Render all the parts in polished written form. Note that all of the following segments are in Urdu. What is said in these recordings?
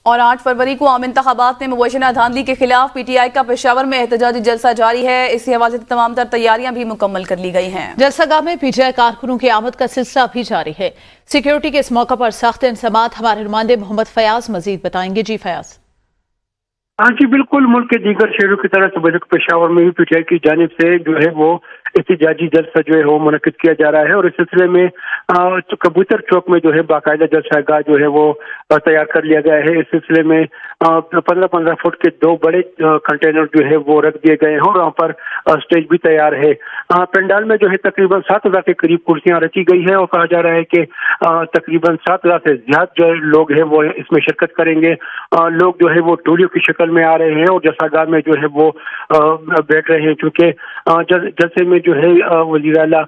اور 8 فروری کو عام انتخابات میں مبینہ دھاندلی کے خلاف پی ٹی آئی کا پشاور میں احتجاجی جلسہ جاری ہے۔ اسی حوالے سے تمام تر تیاریاں بھی مکمل کر لی گئی ہیں۔ جلسہ گاہ میں پی ٹی آئی کارکنوں کی آمد کا سلسلہ بھی جاری ہے۔ سیکیورٹی کے اس موقع پر سخت انتظامات، ہمارے نمائندے محمد فیاض مزید بتائیں گے۔ جی فیاض۔ ہاں جی بالکل، ملک کے دیگر شہروں کی طرح صبح پشاور میں بھی پی ٹی آئی کی جانب سے جو ہے وہ احتجاجی جلسہ جو ہے وہ منعقد کیا جا رہا ہے، اور اس سلسلے میں کبوتر چوک میں جو ہے باقاعدہ جلسہ گاہ جو ہے وہ تیار کر لیا گیا ہے۔ اس سلسلے میں 15 فٹ کے 2 بڑے کنٹینر جو ہے وہ رکھ دیے گئے ہیں، اور وہاں پر اسٹیج بھی تیار ہے۔ پنڈال میں جو ہے تقریباً 7,000 کے قریب کرسیاں رکھی گئی ہیں، اور کہا جا رہا ہے کہ تقریباً 7,000 سے زیادہ جو لوگ ہیں وہ اس میں شرکت کریں گے۔ لوگ جو ہے وہ ٹولیوں کی شکل میں آ رہے ہیں اور جلسہ گاہ میں جو ہے وہ بیٹھ رہے ہیں، چونکہ جلسے میں جو ہے وزیر اعلیٰ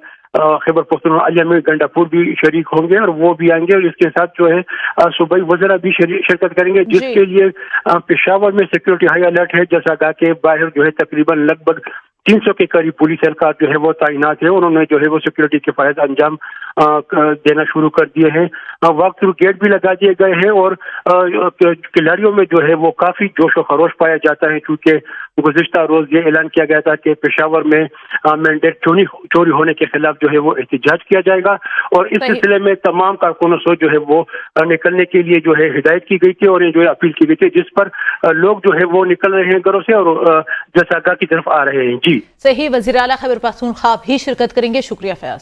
خیبر پختونخوا علی امیر گنڈاپور بھی شریک ہوں گے، اور وہ بھی آئیں گے، اور اس کے ساتھ جو ہے صوبائی وزراء بھی شرکت کریں گے، جس کے لیے پشاور میں سیکورٹی ہائی الرٹ ہے۔ جلسہ گاہ کے باہر جو ہے تقریباً لگ بھگ 300 کے قریب پولیس اہلکار جو ہے وہ تعینات ہے، انہوں نے جو ہے وہ سیکورٹی کے فرائض انجام دینا شروع کر دیے ہیں۔ واک تھرو گیٹ بھی لگا دیے گئے ہیں، اور کھلاڑیوں میں جو ہے وہ کافی جوش و خروش پایا جاتا ہے، کیونکہ گزشتہ روز یہ اعلان کیا گیا تھا کہ پشاور میں مینڈیٹ چوری ہونے کے خلاف جو ہے وہ احتجاج کیا جائے گا، اور اس سلسلے میں تمام کارکنوں سے جو ہے وہ نکلنے کے لیے جو ہے ہدایت کی گئی تھی، اور یہ جو ہے اپیل کی گئی تھی، جس پر لوگ جو ہے وہ نکل رہے ہیں گھروں سے اور جلسہ گاہ کی طرف آ رہے ہیں۔ جی صحیح، وزیر اعلیٰ خیبر پختونخوا بھی شرکت کریں گے۔ شکریہ فیاض۔